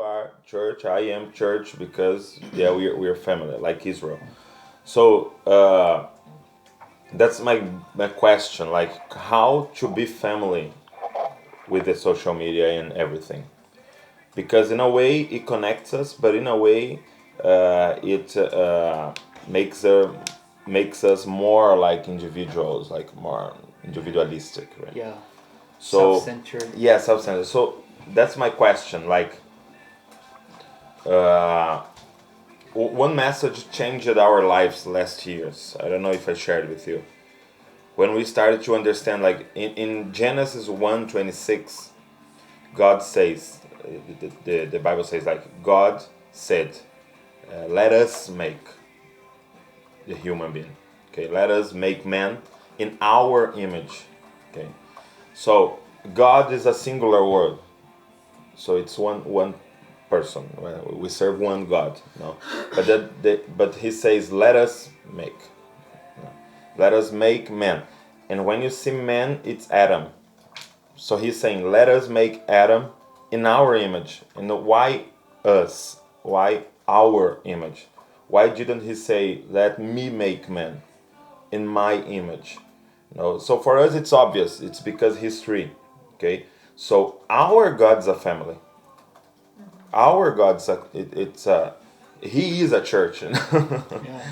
you are church, I am church, because yeah, we're family like Israel. So that's my question, like how to be family with the social media and everything, because in a way it connects us, but in a way it makes makes us more like individuals, like more individualistic, right? Yeah. So Self-centered. yeah, self-centered. So that's my question. Like, uh, one message changed our lives last years. I don't know if I shared with you. When we started to understand, like in Genesis 1:26, God says, the Bible says, like, God said, let us make the human being. Okay, let us make man in our image. Okay, so God is a singular word. So it's one person. We serve one God. No, but He says, let us make. Let us make man. And when you see man, it's Adam. So He's saying, let us make Adam in our image. And why us? Why our image? Why didn't He say, let me make man in my image? No. So for us, it's obvious. It's because He's three. Okay. So our God's a family. Our God's He is a church. Yeah.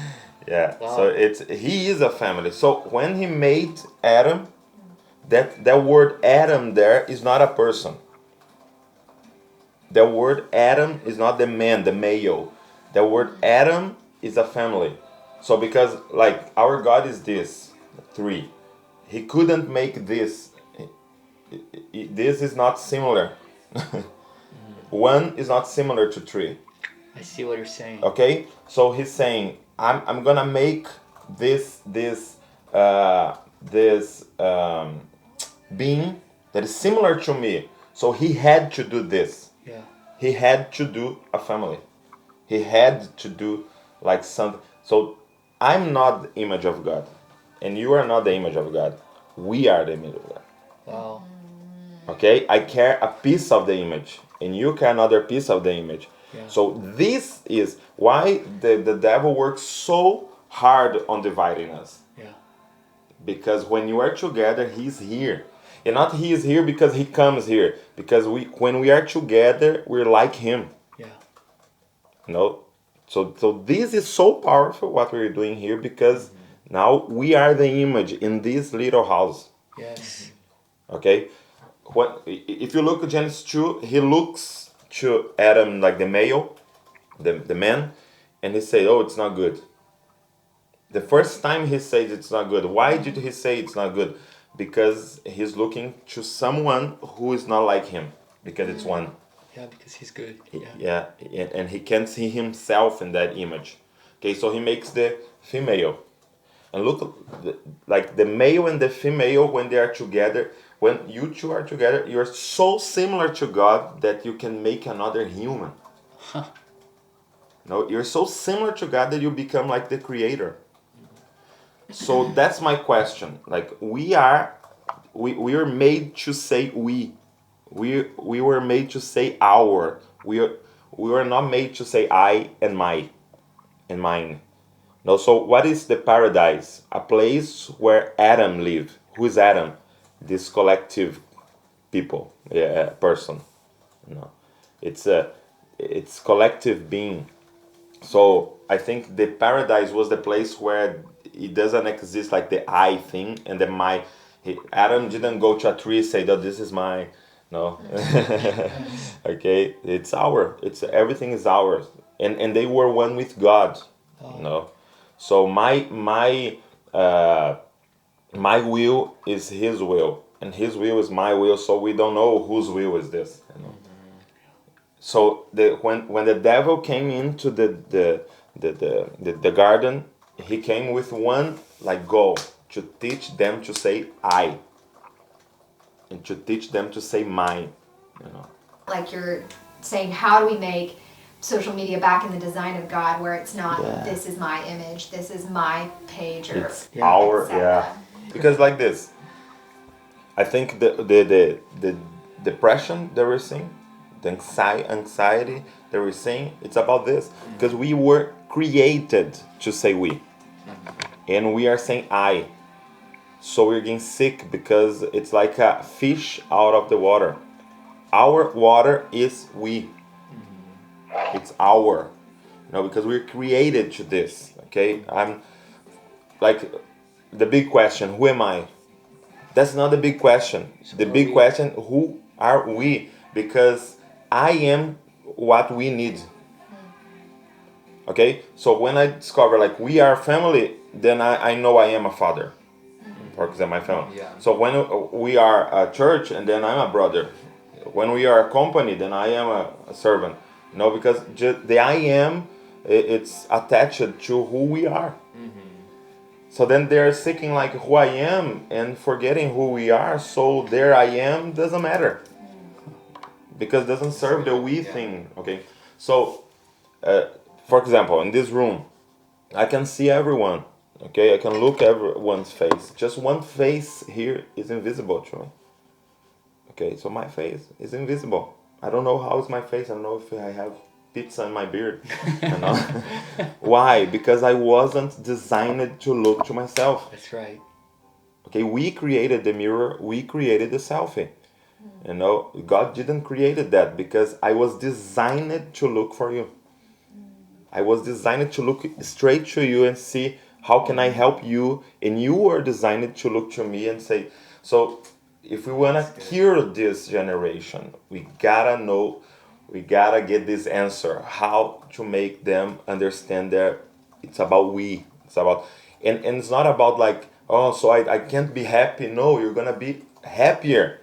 Yeah. Wow. So He is a family. So when He made Adam, that word Adam there is not a person. The word Adam is not the man, the male. The word Adam is a family. So because like our God is this three, He couldn't make this. This is not similar. One is not similar to three. I see what you're saying. Okay, so He's saying, I'm gonna make this being that is similar to me. So He had to do this. Yeah. He had to do a family. He had to do like something. So I'm not the image of God, and you are not the image of God. We are the image of God. Wow. Okay, I care a piece of the image, and you care another piece of the image. Yeah. So this is why the devil works so hard on dividing us. Yeah. Because when you are together, he's here. And not he is here because he comes here. Because when we are together, we're like him. Yeah. No? So this is so powerful what we're doing here, because now we are the image in this little house. Yes. Okay? If you look at Genesis 2, he looks to Adam like the male, the man, and he says, oh, it's not good. The first time he says it's not good. Why did he say it's not good? Because he's looking to someone who is not like him, because it's one. Yeah, because he's good. Yeah, and he can't see himself in that image. Okay, so he makes the female. And look, like the male and the female, when they are together, when you two are together, you're so similar to God that you can make another human. No, you're so similar to God that you become like the creator. So that's my question. Like we are made to say we. We were made to say our. We were not made to say I and my and mine. No, so what is the paradise? A place where Adam lived. Who is Adam? This collective people, yeah, person. No, it's collective being. So I think the paradise was the place where it doesn't exist like the I thing and the my. Adam didn't go to a tree and say that this is mine. No, okay, it's our. It's everything is ours, and they were one with God. No, so my will is His will, and His will is my will. So we don't know whose will is this. You know? So when the devil came into the garden, he came with one like goal, to teach them to say I, and to teach them to say mine. You know. Like you're saying, how do we make social media back in the design of God, where it's not this is my image, this is my page, or It's our etc. Because like this, I think the depression that we're seeing, the anxiety that we're saying, it's about this. Because we were created to say we. And we are saying I. So we're getting sick because it's like a fish out of the water. Our water is we. It's our. Because we're created to this. Okay? I'm like the big question, who am I? That's not the big question. The big question, who are we? Because I am what we need. Okay? So when I discover like we are family, then I know I am a father. For example, my family. Yeah. So when we are a church, and then I'm a brother. When we are a company, then I am a servant. Because just the I am, it's attached to who we are. So then they're seeking like who I am and forgetting who we are. So their I am doesn't matter. Because it doesn't serve the we thing. Okay. So, for example, in this room, I can see everyone. Okay, I can look everyone's face. Just one face here is invisible to me. Okay, so my face is invisible. I don't know how is my face. I don't know if I have pizza in my beard. Why? Because I wasn't designed to look to myself. That's right. Okay, we created the mirror. We created the selfie. God didn't create that because I was designed to look for you. I was designed to look straight to you and see how can I help you, and you were designed to look to me and say, so if we want to cure this generation, we gotta get this answer, how to make them understand that it's about we. It's about, and it's not about like, oh, so I can't be happy. No, you're gonna be happier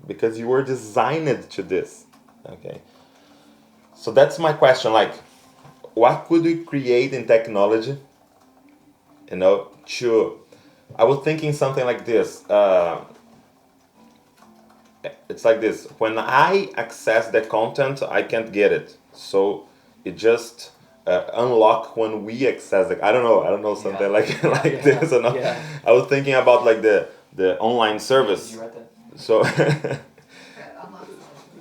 because you were designed to this. Okay. So that's my question, like, what could we create in technology? I was thinking something like this. It's like this. When I access the content, I can't get it. So it just unlock when we access it. I don't know something like this. Yeah. I was thinking about like the online service. Did you write that? So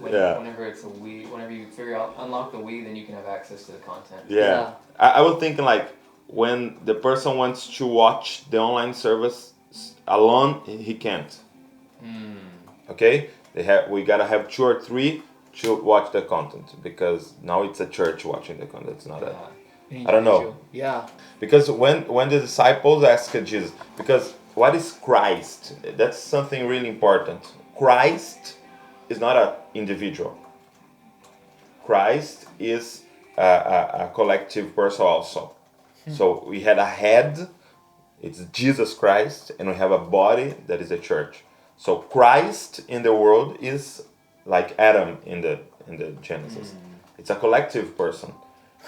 Whenever it's a we, whenever you figure out unlock the we, then you can have access to the content. yeah. I was thinking like when the person wants to watch the online service alone, he can't. Okay, we gotta have 2 or 3 to watch the content, because now it's a church watching the content. It's not I don't know. Yeah. Because when the disciples asked Jesus, because what is Christ? That's something really important. Christ is not an individual. Christ is a collective person also. So we had a head, it's Jesus Christ, and we have a body that is a church. So Christ in the world is like Adam in the Genesis. It's a collective person.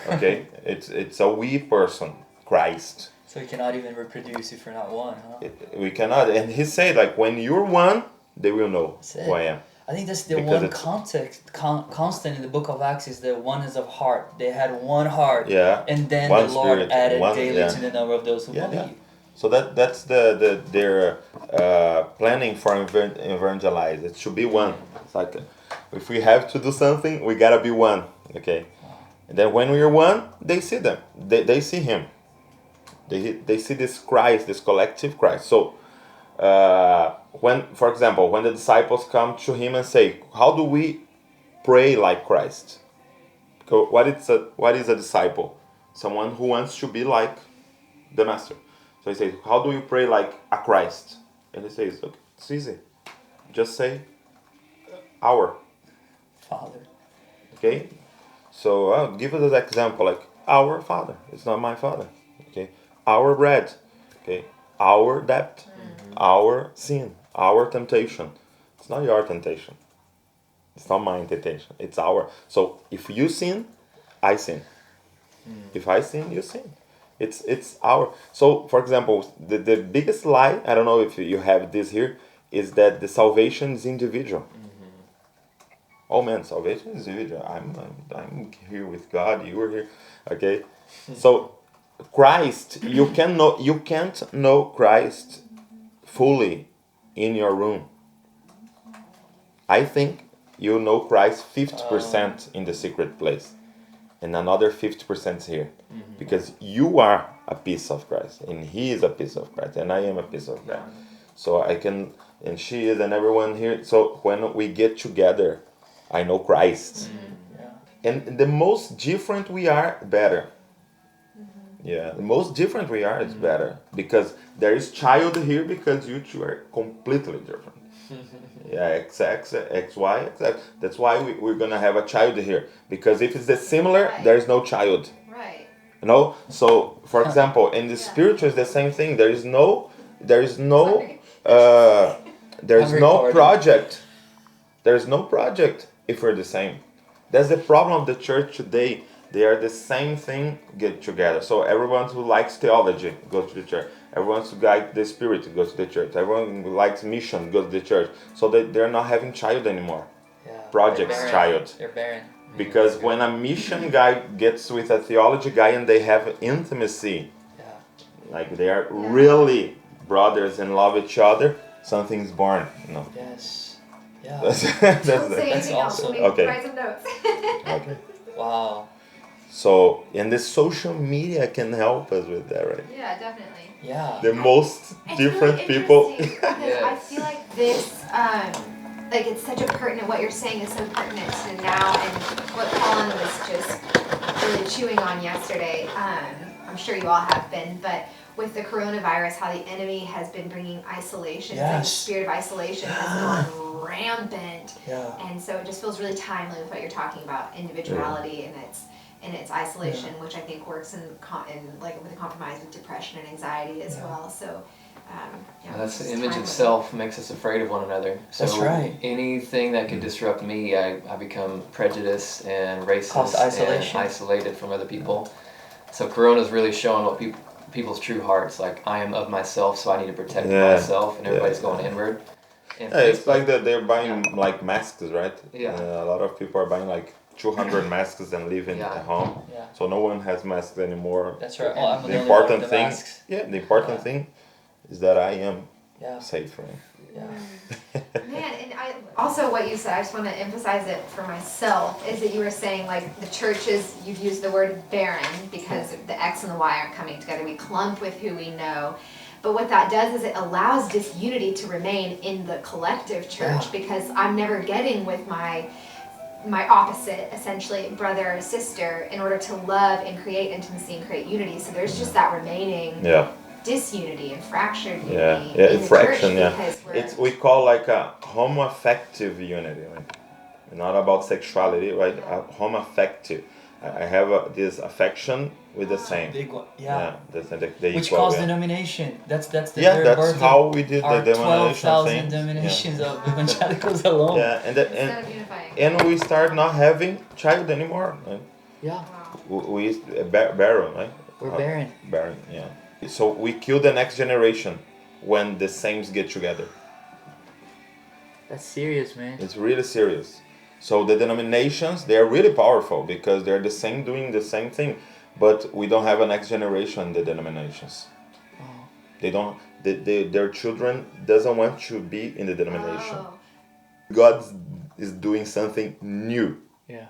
Okay? it's a we person, Christ. So you cannot even reproduce if you're not one, huh? We cannot. And he said like when you're one, they will know who I am. I think that's the Because one constant in the book of Acts is the oneness of heart. They had one heart. Yeah. And then One the Lord spirit, added one- daily yeah. to the number of those who Yeah, believe. yeah. So that's their planning for evangelize. It should be one. It's like if we have to do something, we gotta be one. Okay. And then when we're one, they see them. They see him. They see this Christ, this collective Christ. So when, for example, when the disciples come to him and say, "How do we pray like Christ?" So what is a disciple? Someone who wants to be like the master. So he says, "How do you pray like a Christ?" And he says, "Okay, it's easy. Just say, our." Father. Okay. So I'll give us an example, like our Father. It's not my Father. Okay. Our bread. Okay. Our debt. Our sin. Our temptation. It's not your temptation. It's not my temptation. It's our. So if you sin, I sin. If I sin, you sin. It's our. So for example, the biggest lie, I don't know if you have this here, is that the salvation is individual. Oh man, salvation is individual. I'm here with God. You are here. Okay. So Christ, you can't know Christ fully in your room. I think you know Christ 50% in the secret place, and another 50% here, because you are a piece of Christ, and He is a piece of Christ, and I am a piece of Christ. So I can, and she is, and everyone here. So when we get together, I know Christ, and the most different we are, better. Yeah, the most different we are, it's better, because there is child here, because you two are completely different. Yeah, X, Y, X. That's why we're gonna have a child here, because if it's the similar, there is no child. Right. You know. So, for example, in the spiritual, it's the same thing. There is no project. There is no project if we're the same. That's the problem of the church today. They are the same thing, get together. So everyone who likes theology goes to the church. Everyone who likes the spirit goes to the church. Everyone who likes mission goes to the church. So they're not having child anymore. Yeah. Projects child. They're barren. Because when a mission guy gets with a theology guy and they have intimacy, like they are really brothers and love each other, something's born. No. Yes. Yeah. Don't say anything else. awesome. Okay. Write some notes. Okay. Wow. So, and the social media can help us with that, right? Yeah, definitely. Yeah. The most It's different really people. interesting because I feel like this, like it's such a pertinent, what you're saying is so pertinent to now, and what Colin was just really chewing on yesterday. I'm sure you all have been, but with the coronavirus, how the enemy has been bringing isolation, it's like the spirit of isolation has gone rampant, and so it just feels really timely with what you're talking about, individuality and its isolation, which I think works in like with a compromise with depression and anxiety as well. So that's the image of self makes us afraid of one another. So that's right. Anything that could disrupt me, I become prejudiced and racist and isolated from other people. So Corona's really showing what people's true hearts, like I am of myself, so I need to protect myself, and everybody's going inward. And it's like that they're buying like masks, right? Yeah. A lot of people are buying like 200 masks and living at home. Yeah. So no one has masks anymore. That's right. And I'm the important thing, masks. the important thing is that I am safe, right? Yeah. Man, and I also what you said, I just want to emphasize it for myself, is that you were saying like the churches, you've used the word barren because the X and the Y aren't coming together. We clump with who we know. But what that does is it allows disunity to remain in the collective church because I'm never getting with my opposite, essentially, brother or sister, in order to love and create intimacy and create unity. So there's just that remaining disunity and fractured unity in the fraction, church it's we call like a homoaffective unity, right? Not about sexuality, right? A homoaffective. I have this affection with the same. That's the which equal, calls denomination. That's the that's birth how we did the denomination 12,000 denominations of evangelicals alone. And we start not having child anymore. Right? Yeah. We barren, right? We're barren. Barren, yeah. So we kill the next generation when the sames get together. That's serious, man. It's really serious. So the denominations, they are really powerful because they're the same, doing the same thing, but we don't have a next generation in the denominations. They don't. Their children doesn't want to be in the denomination. God is doing something new. Yeah.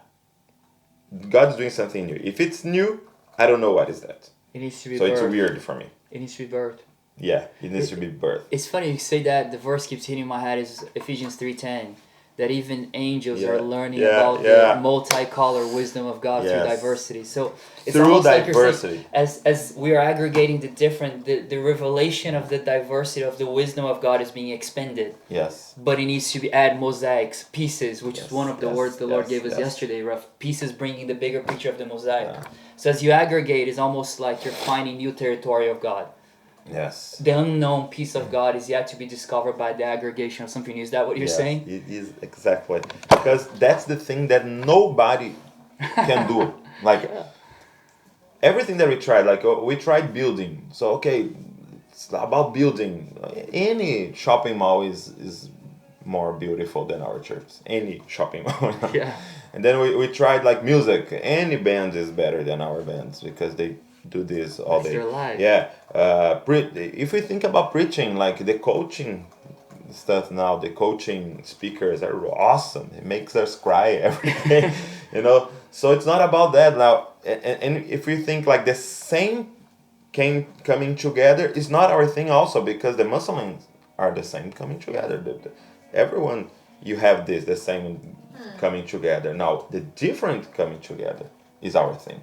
God's doing something new. If it's new, I don't know what is that. It needs to be. So birthed. it's weird for me. It needs to be birthed. Yeah, it needs to be birthed. It's funny you say that. The verse keeps hitting my head is Ephesians 3:10. That even angels are learning about the multicolor wisdom of God through diversity. So it's through almost diversity. Like you're saying, as we are aggregating the revelation of the diversity of the wisdom of God is being expended. Yes. But it needs to be add mosaics, pieces, which is one of the words the Lord gave us yesterday, rough pieces bringing the bigger picture of the mosaic. Yeah. So as you aggregate, it's almost like you're finding new territory of God. Yes. The unknown piece of God is yet to be discovered by the aggregation of something new. Is that what you're saying? It is exactly. Because that's the thing that nobody can do. Like, everything that we tried, like we tried building. So, okay, it's about building. Any shopping mall is more beautiful than our church. Any shopping mall. Yeah. And then we tried like music. Any band is better than our bands because they do this all day. Their life. Yeah. If we think about preaching, like the coaching stuff now. The coaching speakers are awesome. It makes us cry every day, you know. So it's not about that now. And if we think like the same coming together is not our thing also, because the Muslims are the same coming together. Everyone, you have the same coming together. Now the different coming together is our thing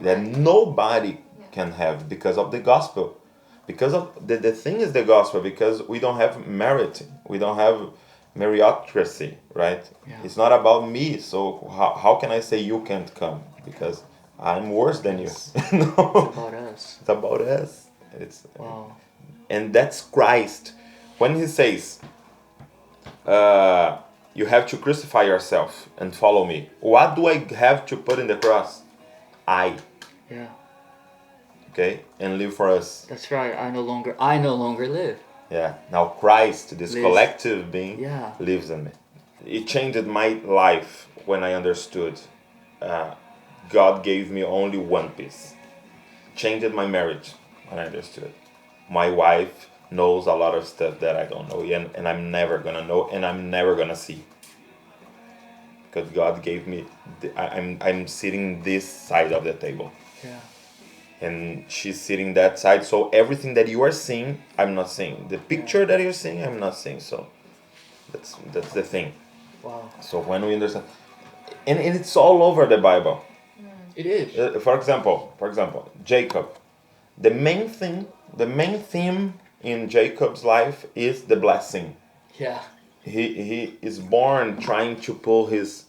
that nobody can have because of the gospel. Because of the thing is the gospel, because we don't have merit, we don't have meritocracy, right? Yeah. It's not about me, so how can I say you can't come? Because I'm worse than you. No. It's about us. It's about us. Wow. And that's Christ. When he says, you have to crucify yourself and follow me. What do I have to put in the cross? Yeah. Okay? And live for us. That's right. I no longer live. Yeah. Now Christ, this Lives. collective being, Yeah. lives in me. It changed my life when I understood God gave me only one piece. Changed my marriage when I understood. My wife knows a lot of stuff that I don't know, and I'm never gonna know, and I'm never gonna see. Because God gave me, I'm sitting this side of the table. Yeah. And she's sitting that side, so everything that you are seeing, I'm not seeing. The picture that you're seeing, I'm not seeing. So that's the thing. Wow. So when we understand, and it's all over the Bible. It is. For example, Jacob. The main theme in Jacob's life is the blessing. Yeah. He is born trying to pull his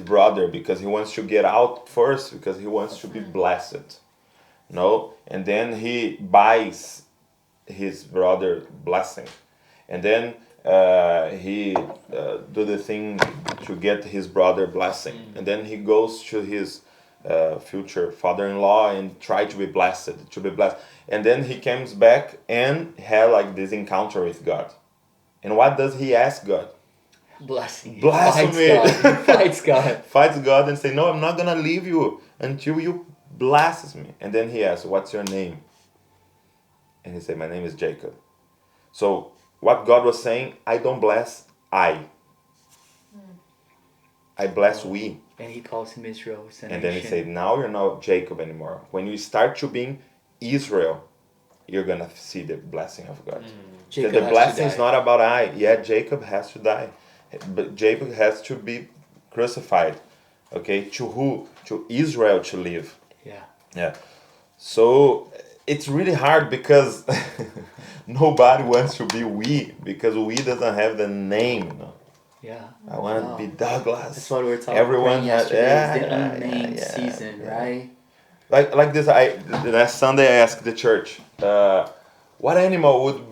brother because he wants to get out first, because he wants to be blessed. No, and then he buys his brother blessing, and then he do the thing to get his brother blessing, and then he goes to his future father-in-law and try to be blessed, and then he comes back and have like this encounter with God. And what does he ask God? Blessing. Blasphemy. Fights God. Fights God and say, no, I'm not gonna leave you until you blesses me. And then he asks, what's your name? And he said, my name is Jacob. So what God was saying, I don't bless I bless we. And he calls him Israel. And then he said, now you're not Jacob anymore. When you start to being Israel, you're gonna see the blessing of God. The blessing is not about I. Yeah, Jacob has to die. But Jacob has to be crucified. Okay, to who? To Israel to live. Yeah. So it's really hard because nobody wants to be we, because we doesn't have the name. Yeah. I want to be Douglas. That's what we were talking Everyone about yesterday. The unnamed season, right? Like this. Last Sunday I asked the church, what animal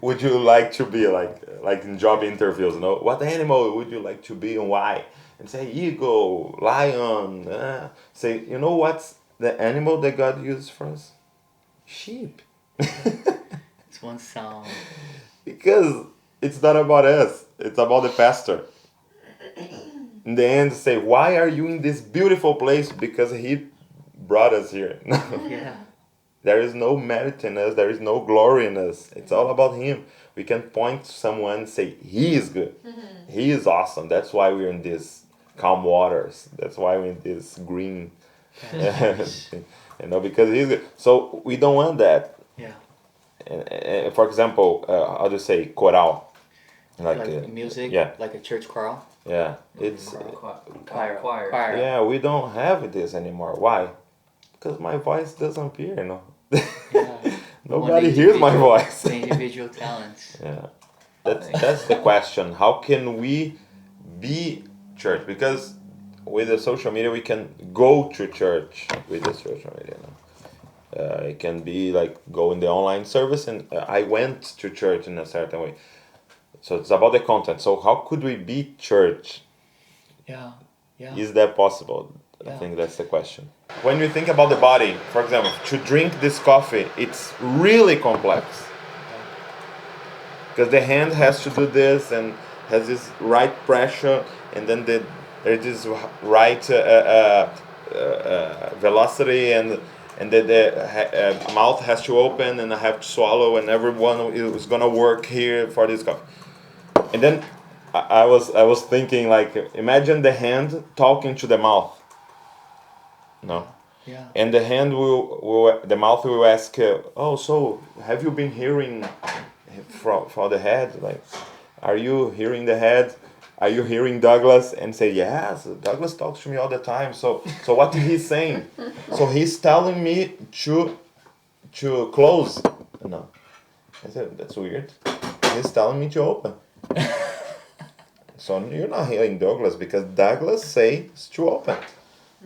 would you like to be, like in job interviews? You know, what animal would you like to be and why? And say eagle, lion. Say, you know what's the animal that God used for us? Sheep. It's one sound. Because it's not about us. It's about the pastor. In the end, say, why are you in this beautiful place? Because he brought us here. Yeah. There is no merit in us. There is no glory in us. It's all about him. We can point to someone and say, he is good. Mm-hmm. He is awesome. That's why we're in these calm waters. That's why we're in this green. Because he's good. So we don't want that. Yeah. And for example, how do you say choral? Like music? Yeah. Like a church choral? Yeah. It's choir. Yeah, we don't have this anymore. Why? Because my voice doesn't appear, Yeah. Nobody hears my voice. Individual talents. Yeah. That's the question. How can we be church? Because with the social media, we can go to church with the social media. It can be like go in the online service, and I went to church in a certain way. So it's about the content. So how could we be church? Yeah. Is that possible? Yeah. I think that's the question. When you think about the body, for example, to drink this coffee, it's really complex. Because the hand has to do this and has this right pressure, and then there's this right velocity, and and then the mouth has to open, and I have to swallow, and everyone is gonna work here for this coffee. And then I was thinking, like, imagine the hand talking to the mouth. No. Yeah. And the hand the mouth will ask, oh, so have you been hearing from the head? Like, are you hearing the head? Are you hearing Douglas? And say, yes, Douglas talks to me all the time. So what is he saying? So he's telling me to close. No. I said, that's weird. He's telling me to open. So you're not hearing Douglas because Douglas says to open.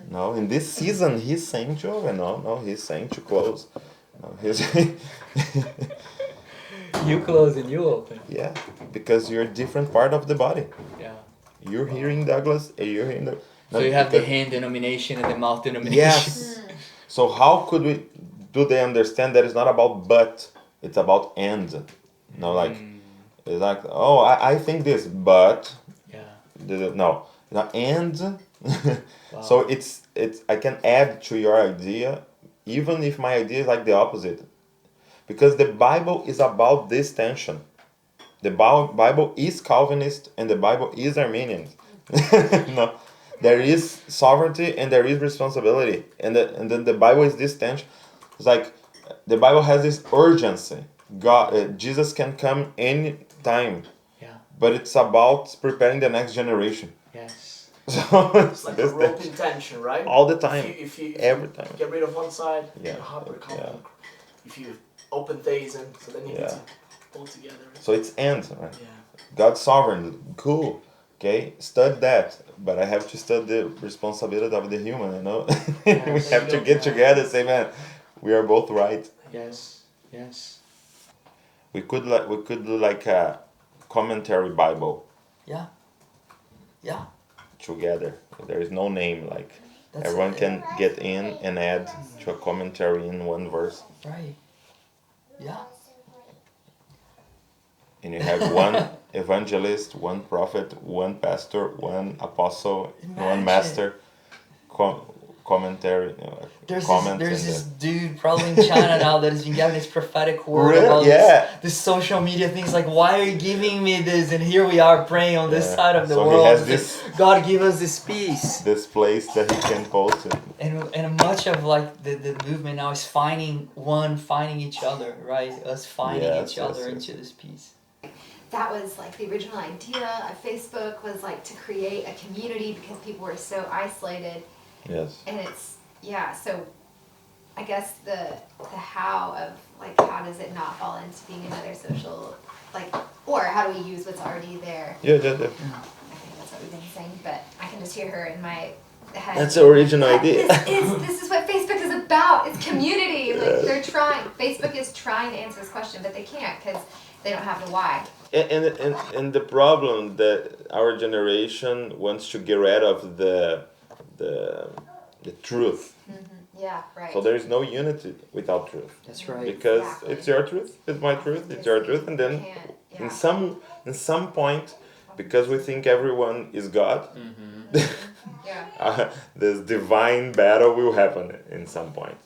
No, in this season he's saying to open. No, he's saying to close. No, he's you close and you open. Yeah, because you're a different part of the body. Yeah. You're hearing Douglas and you're hearing So you have the hand denomination and the mouth denomination. Yes. So how do they understand that it's not about but, it's about and? Like, it's like, oh, I think this, but no, and. Wow. So it's I can add to your idea, even if my idea is like the opposite, because the Bible is about this tension. The Bible is Calvinist and the Bible is Arminian. No, there is sovereignty and there is responsibility, and then the Bible is this tension. It's like the Bible has this urgency. Jesus can come any time. Yeah. But it's about preparing the next generation. Yes. So it's like a rope in tension, right? All the time. If every time. Get rid of one side, yeah. If you open these, and so then you need to pull together. So it's end, right? Yeah. God's sovereign, cool. Okay, study that, but I have to study the responsibility of the human. You know, we have to get together and say, man, we are both right. Yes. Yes. We could do like a commentary Bible. Yeah. Yeah. Together. There is no name, like everyone can get in and add to a commentary in one verse. Right. Yeah. And you have one evangelist, one prophet, one pastor, one apostle, one master, commentary. There's this dude probably in China now that has been given this prophetic word about this social media things. Like, why are you giving me this? And here we are praying on this side of the world. He has this, God give us this peace. This place that he can post it. And much of like the movement now is finding each other, right? Us finding each other into this peace. That was like the original idea of Facebook, was like to create a community because people were so isolated. Yes. And it's, so I guess the how of like, how does it not fall into being another social, like, or how do we use what's already there? Yeah. I think that's what we've been saying, but I can just hear her in my head. That's the original idea. This is what Facebook is about. It's community. Like, Facebook is trying to answer this question, but they can't because they don't have the why. And the problem that our generation wants to get rid of the truth. Mm-hmm. Yeah, right. So there is no unity without truth. That's right. Because it's your truth, it's my truth, it's your truth, and then in some point, because we think everyone is God, this divine battle will happen in some point.